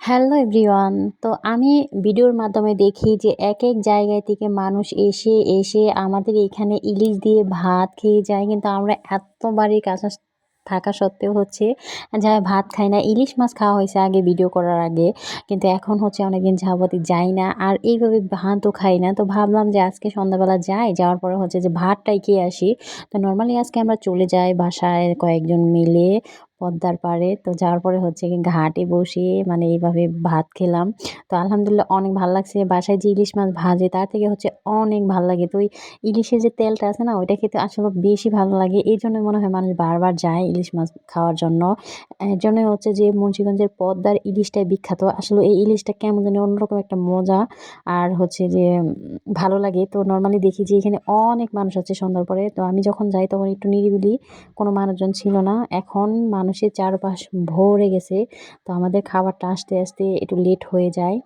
Hello everyone. তো আমি ভিডিওর মাধ্যমে দেখি যে একেক জায়গায় থেকে মানুষ এসে আমাদের এখানে ইলিশ দিয়ে ভাত খেয়ে যায়। কিন্তু আমরা এত বাড়ির কাছে থাকা সত্ত্বেও হচ্ছে যারা ভাত খায় না। ইলিশ মাছ খাওয়া হয়েছে আগে ভিডিও করার আগে। কিন্তু এখন হচ্ছে অনেকদিন যাবতই যাই না। আর এইভাবে ভাতও খাই না। তো ভাবলাম যে আজকে সন্ধ্যাবেলা যাই। যাওয়ার পরে হচ্ছে যে ভাতটাই খেয়ে আসি। তো নরমালি আজকে আমরা চলে যাই বাসায় কয়েকজন মিলে পদ্মার পাড়ে। তো যাওয়ার পরে হচ্ছে গিয়ে ঘাটে বসে মানে এইভাবে ভাত খেলাম। তো আলহামদুলিল্লাহ অনেক ভাল লাগছে। বাসায় যে ইলিশ মাছ ভাজে তার থেকে হচ্ছে অনেক ভাল লাগে। তো ওই ইলিশের যে তেলটা আছে না ওইটা খেতে আসলে বেশি ভালো লাগে। এইজন্যই মনে হয় মানুষ বারবার যায় ইলিশ মাছ খাওয়ার জন্য। এর জন্যই হচ্ছে যে মুন্সিগঞ্জের পদ্মার ইলিশটাই বিখ্যাত। আসলে এই ইলিশটা কেমন জানি অন্যরকম একটা মজা আর হচ্ছে যে ভালো লাগে। তো নরমালি দেখি যে এখানে অনেক মানুষ আছে সন্ধ্যার পরে। তো আমি যখন যাই তখন একটু নিরিবিলি, কোনো মানুষজন ছিল না। এখন মানুষের চারপাশ ভরে গেছে। তো আমাদের খাবারটা আসতে একটু লেট হয়ে যায়।